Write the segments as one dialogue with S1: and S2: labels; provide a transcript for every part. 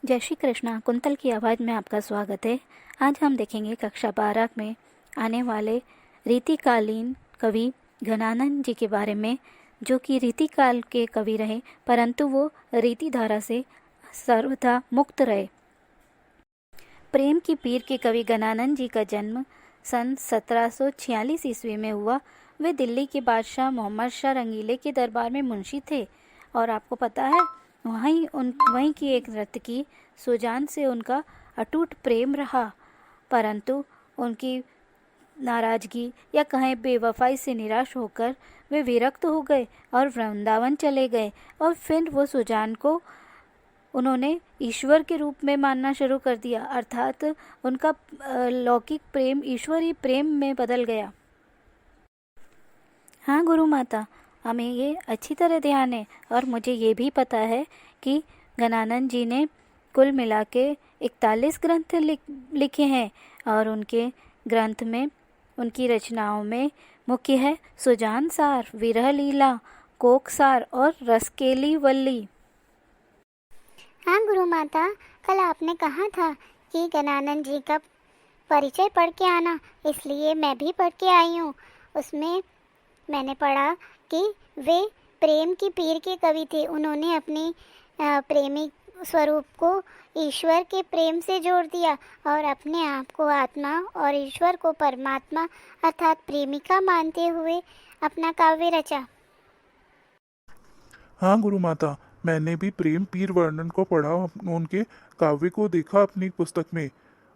S1: जय श्री कृष्णा। कुंतल की आवाज़ में आपका स्वागत है। आज हम देखेंगे कक्षा 12 में आने वाले रीतिकालीन कवि घनानंद जी के बारे में, जो कि रीतिकाल के कवि रहे परंतु वो रीति धारा से सर्वथा मुक्त रहे। प्रेम की पीर के कवि घनानंद जी का जन्म सन 1746 ईस्वी में हुआ। वे दिल्ली के बादशाह मोहम्मद शाह रंगीले के दरबार में मुंशी थे और आपको पता है वहीं की एक नर्तकी सुजान से उनका अटूट प्रेम रहा, परंतु उनकी नाराज़गी या कहें बेवफाई से निराश होकर वे विरक्त हो गए और वृंदावन चले गए। और फिर वो सुजान को उन्होंने ईश्वर के रूप में मानना शुरू कर दिया, अर्थात उनका लौकिक प्रेम ईश्वरीय प्रेम में बदल गया। हाँ गुरु माता, हमें ये अच्छी तरह ध्यान है और मुझे ये भी पता है कि घनानंद जी ने कुल मिला के 41 ग्रंथ लिखे हैं और उनके ग्रंथ में, उनकी रचनाओं में मुख्य है सुजान सार, विरह लीला, कोक सार और रसकेली वल्ली।
S2: हाँ गुरु माता, कल आपने कहा था कि घनानंद जी का परिचय पढ़ के आना, इसलिए मैं भी पढ़ के आई हूँ। उसमें मैंने पढ़ा कि वे प्रेम की पीर के कवि थे। उन्होंने अपने प्रेमी स्वरूप को ईश्वर के प्रेम से जोड़ दिया और अपने आप को आत्मा और ईश्वर को परमात्मा अर्थात प्रेमिका मानते हुए अपना काव्य रचा।
S3: हाँ गुरु माता, मैंने भी प्रेम पीर वर्णन को पढ़ा, उनके काव्य को देखा अपनी पुस्तक में।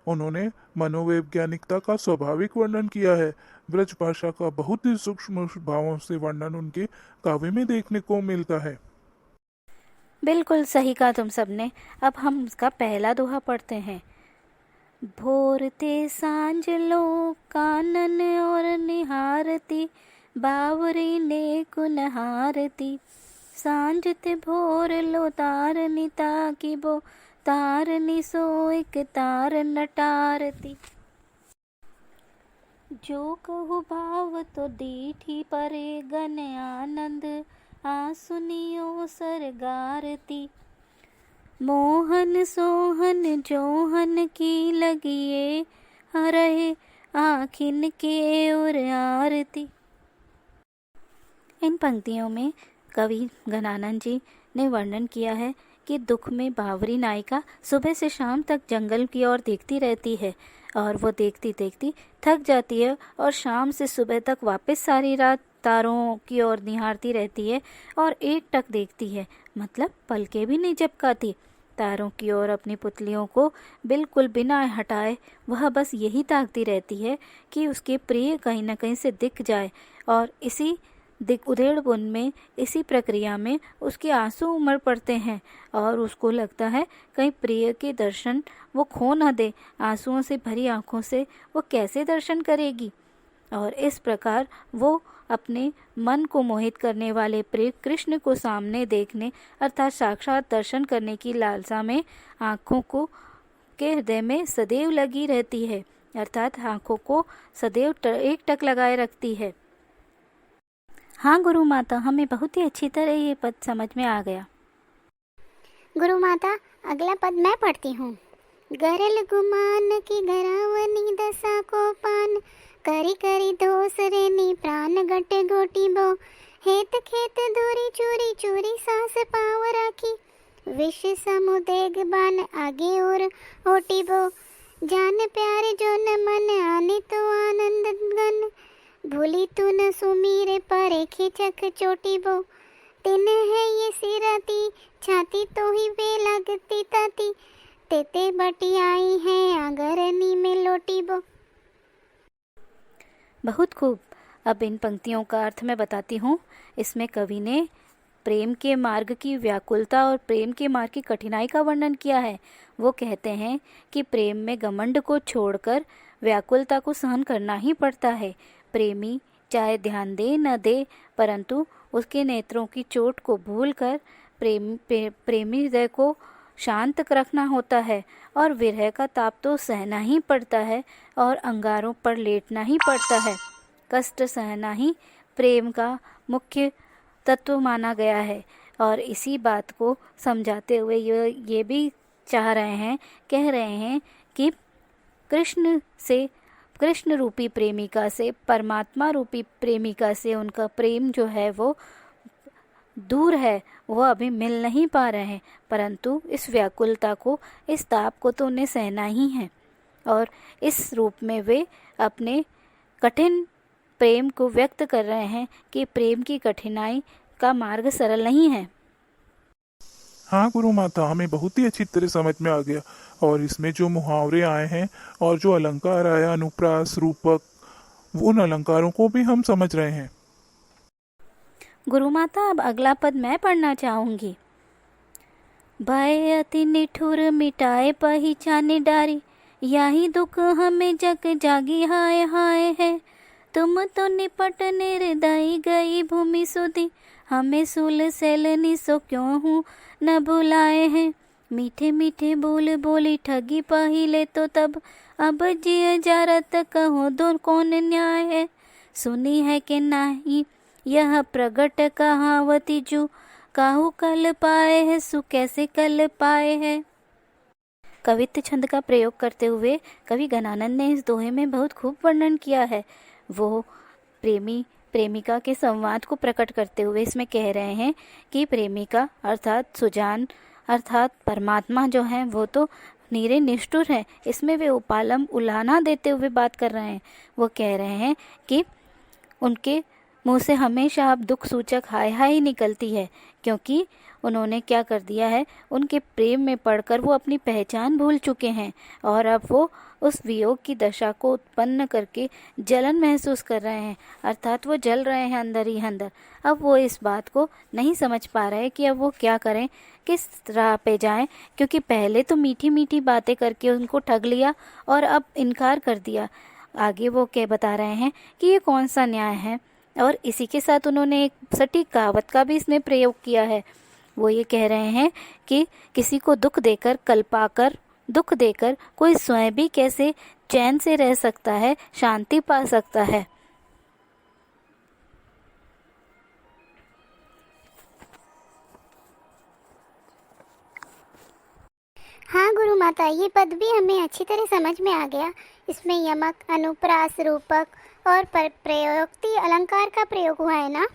S3: उन्होंने मनोवैज्ञानिकता का स्वाभाविक वर्णन किया है। ब्रज भाषा का बहुत ही सूक्ष्म भावों से वर्णन उनके काव्य में देखने को मिलता है।
S1: बिल्कुल सही कहा तुम सबने। अब हम उसका पहला दोहा पढ़ते हैं। भोरते सांझ लो कानन और निहारती, बावरी ने कुनहारती, सांझ ते भोर लो तारनी ताकि बो, तारनी सो एक तार नटारती। जो कहु भाव तो दीठी परे गन आनंद, आ सुनियो सरगारती, मोहन सोहन जोहन की लगिए, हरहे आखिन के और आरती। इन पंक्तियों में कवि घनानंद जी ने वर्णन किया है कि दुख में बावरी नायिका सुबह से शाम तक जंगल की ओर देखती रहती है और वो देखती देखती थक जाती है और शाम से सुबह तक वापस सारी रात तारों की ओर निहारती रहती है और एक टक देखती है, मतलब पलके भी नहीं झपकाती। तारों की ओर अपनी पुतलियों को बिल्कुल बिना हटाए वह बस यही ताकती रहती है कि उसके प्रिय कहीं न कहीं से दिख जाए। और इसी उधेड़बुन में, इसी प्रक्रिया में उसके आंसू उमड़ पड़ते हैं और उसको लगता है कहीं प्रिय के दर्शन वो खो न दे। आंसुओं से भरी आंखों से वो कैसे दर्शन करेगी। और इस प्रकार वो अपने मन को मोहित करने वाले प्रिय कृष्ण को सामने देखने अर्थात साक्षात दर्शन करने की लालसा में आँखों को के हृदय में सदैव लगी रहती है, अर्थात आँखों को सदैव एक टक लगाए रखती है। हाँ गुरु माता, हमें बहुत ही अच्छी तरह ये पद समझ में आ गया।
S2: गुरु माता, अगला पद मैं पढ़ती हूँ। गरल गुमान की घरावनी दशा को पान, करी करी दोसरे नी प्राण गट गोटी बो, हेत खेत दूरी चूरी चूरी सांस पाव राखी, विष समुदेग बान आगे और ओटी बो, जान प्यारे जो न मन आने तो आनंद गन, भूली तू न सुमीरे परे खिचक चोटी बो, तिन है ये सिराती छाती तो ही वे लगती ताती, तेते बटी आई है आगरनी में लोटी बो।
S1: बहुत खूब। अब इन पंक्तियों का अर्थ मैं बताती हूँ। इसमें कवि ने प्रेम के मार्ग की व्याकुलता और प्रेम के मार्ग की कठिनाई का वर्णन किया है। वो कहते हैं कि प्रेम में घमंड को छोड़कर व्याकुलता को सहन करना ही पड़ता है। प्रेमी चाहे ध्यान दे न दे, परंतु उसके नेत्रों की चोट को भूलकर प्रेमी हृदय को शांत रखना होता है और विरह का ताप तो सहना ही पड़ता है और अंगारों पर लेटना ही पड़ता है। कष्ट सहना ही प्रेम का मुख्य तत्व माना गया है और इसी बात को समझाते हुए ये भी चाह रहे हैं, कह रहे हैं कि कृष्ण रूपी प्रेमिका से, परमात्मा रूपी प्रेमिका से उनका प्रेम जो है वो दूर है, वो अभी मिल नहीं पा रहे हैं। परंतु इस व्याकुलता को, इस ताप को तो उन्हें सहना ही है, और इस रूप में वे अपने कठिन प्रेम को व्यक्त कर रहे हैं कि प्रेम की कठिनाई का मार्ग सरल नहीं है।
S3: हाँ गुरु माता, हमें बहुत ही अच्छी तरह समझ में आ गया। और इसमें जो मुहावरे आए हैं और जो अलंकार आया, अनुप्रास, रूपक, उन अलंकारों को भी हम समझ रहे हैं।
S1: गुरु माता, अब अगला पद मैं पढ़ना चाहूंगी। भय अति निठुर मिटाए पहिचाने डारी, यही दुख हमें जग जागी हाय हाय है। तुम तो निपट निर्दयी गई भूमि सुधी, हमें सूल सैलनी सो क्यों हूँ न भुलाए हैं। मीठे मीठे बोल बोली ठगी पहिले तो तब, अब जिय जारत कहो दो कौन न्याय है। सुनी है कि नाही यह प्रगट कहावती, जो काहू कल पाए है सु कैसे कल पाए है। कवित्व छंद का प्रयोग करते हुए कवि गणानंद ने इस दोहे में बहुत खूब वर्णन किया है। वो प्रेमी प्रेमिका के संवाद को प्रकट करते हुए इसमें कह रहे हैं कि प्रेमिका अर्थात सुजान अर्थात परमात्मा जो है वो तो नीरे निष्ठुर है। इसमें वे उपालम उलाहना देते हुए बात कर रहे हैं। वो कह रहे हैं कि उनके मुंह से हमेशा अब दुख सूचक हाय हाय ही निकलती है, क्योंकि उन्होंने क्या कर दिया है, उनके प्रेम में पड़कर वो अपनी पहचान भूल चुके हैं और अब वो उस वियोग की दशा को उत्पन्न करके जलन महसूस कर रहे हैं, अर्थात वो जल रहे हैं अंदर ही अंदर। अब वो इस बात को नहीं समझ पा रहे कि अब वो क्या करें, किस राह पे जाएं, क्योंकि पहले तो मीठी मीठी बातें करके उनको ठग लिया और अब इनकार कर दिया। आगे वो क्या बता रहे हैं कि ये कौन सा न्याय है, और इसी के साथ उन्होंने एक सटीक कहावत का भी इसमें प्रयोग किया है। वो ये कह रहे हैं कि किसी को दुख देकर, कल्पाकर दुख देकर कोई स्वयं भी कैसे चैन से रह सकता है, शांति पा सकता है।
S2: हाँ गुरु माता, ये पद भी हमें अच्छी तरह समझ में आ गया। इसमें यमक, अनुप्रास, रूपक और प्रयोक्ति अलंकार का प्रयोग हुआ है ना।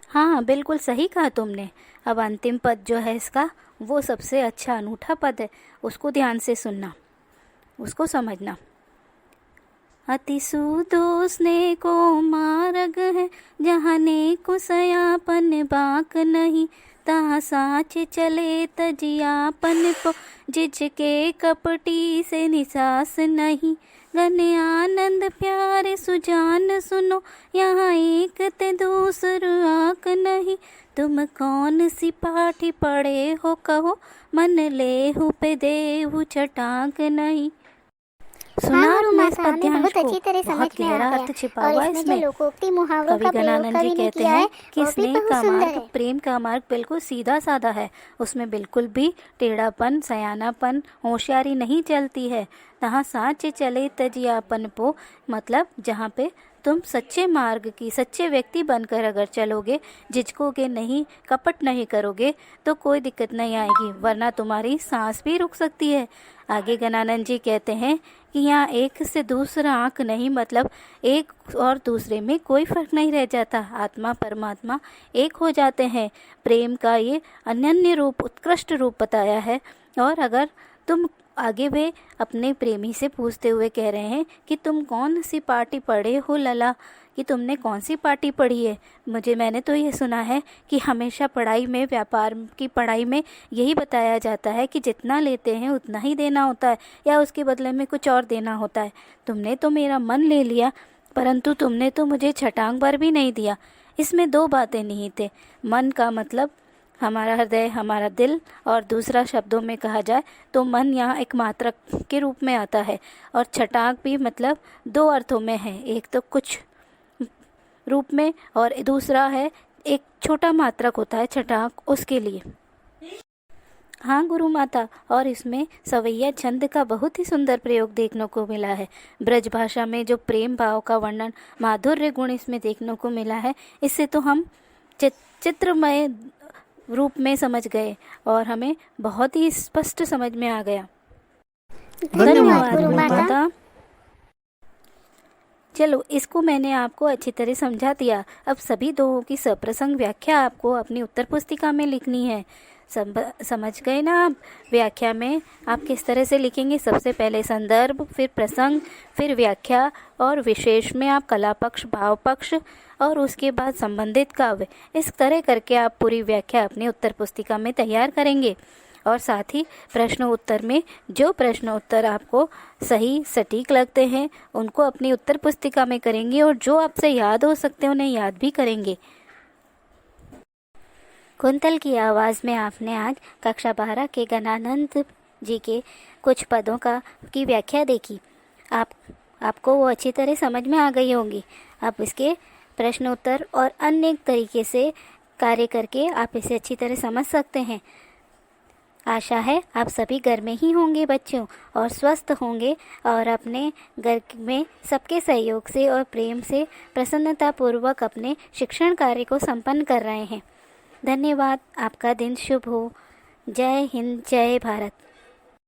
S1: हाँ बिल्कुल सही कहा तुमने। अब अंतिम पद जो है इसका, वो सबसे अच्छा अनूठा पद है। उसको ध्यान से सुनना, उसको समझना। अति सुदोषने को मार्ग है, जहाँ ने को सयापन बाक नहीं। तहाँ साच चले तजियापन को, जिजके कपटी से निसास नहीं। घन आनंद प्यारे सुजान सुनो, यहाँ एक ते दूसर आक नहीं। तुम कौन सी पाठी पढ़े हो कहो, मन ले हु पे देहु छटाक नहीं। सुना आपने इस पद्यांश को? बहुत गहरा अर्थ छिपा हुआ है इसमें। कवि गणानंद जी कहते हैं कि स्नेह का मार्ग, प्रेम का मार्ग बिल्कुल सीधा साधा है। उसमें बिल्कुल भी टेढ़ापन, सयानापन, होशियारी नहीं चलती है। तहाँ साच चले तजियापन पो, मतलब जहाँ पे तुम सच्चे मार्ग की, सच्चे व्यक्ति बनकर अगर चलोगे, झिझकोगे नहीं, कपट नहीं करोगे, तो कोई दिक्कत नहीं आएगी, वरना तुम्हारी सांस भी रुक सकती है। आगे गणानंद जी कहते हैं कि यहाँ एक से दूसरा आंख नहीं, मतलब एक और दूसरे में कोई फर्क नहीं रह जाता। आत्मा परमात्मा एक हो जाते हैं। प्रेम का ये अनन्य रूप, उत्कृष्ट रूप बताया है। और अगर तुम आगे वे अपने प्रेमी से पूछते हुए कह रहे हैं कि तुम कौन सी पार्टी पढ़े हो लला, कि तुमने कौन सी पार्टी पढ़ी है। मैंने तो ये सुना है कि हमेशा पढ़ाई में, व्यापार की पढ़ाई में यही बताया जाता है कि जितना लेते हैं उतना ही देना होता है, या उसके बदले में कुछ और देना होता है। तुमने तो मेरा मन ले लिया, परंतु तुमने तो मुझे छटांग भर भी नहीं दिया। इसमें दो बातें नहीं थे। मन का मतलब हमारा हृदय, हमारा दिल, और दूसरा शब्दों में कहा जाए तो मन यहाँ एक मात्रक के रूप में आता है, और छटाक भी मतलब दो अर्थों में है। एक तो कुछ रूप में, और दूसरा है एक छोटा मात्रक होता है छटाक, उसके लिए। हाँ गुरु माता, और इसमें सवैया छंद का बहुत ही सुंदर प्रयोग देखने को मिला है। ब्रज भाषा में जो प्रेम भाव का वर्णन, माधुर्य गुण इसमें देखने को मिला है। इससे तो हम चित्रमय रूप में समझ गए और हमें बहुत ही स्पष्ट समझ में आ गया।
S2: धन्यवाद गुरु माता।
S1: चलो, इसको मैंने आपको अच्छी तरह समझा दिया। अब सभी दोहों की सप्रसंग व्याख्या आपको अपनी उत्तर पुस्तिका में लिखनी है। समझ गए ना आप? व्याख्या में आप किस तरह से लिखेंगे? सबसे पहले संदर्भ, फिर प्रसंग, फिर व्याख्या, और विशेष में आप कला पक्ष, भाव पक्ष, और उसके बाद संबंधित काव्य। इस तरह करके आप पूरी व्याख्या अपनी उत्तर पुस्तिका में तैयार करेंगे। और साथ ही प्रश्न उत्तर में जो प्रश्न उत्तर आपको सही सटीक लगते हैं उनको अपनी उत्तर पुस्तिका में करेंगे, और जो आपसे याद हो सकते हैं उन्हें याद भी करेंगे। कुंतल की आवाज़ में आपने आज कक्षा 12 के गणानंद जी के कुछ पदों की व्याख्या देखी। आपको वो अच्छी तरह समझ में आ गई होंगी। अब इसके प्रश्न उत्तर और अन्य तरीके से कार्य करके आप इसे अच्छी तरह समझ सकते हैं। आशा है आप सभी घर में ही होंगे बच्चों, और स्वस्थ होंगे, और अपने घर में सबके सहयोग से और प्रेम से प्रसन्नतापूर्वक अपने शिक्षण कार्य को संपन्न कर रहे हैं। धन्यवाद। आपका दिन शुभ हो। जय हिंद, जय भारत।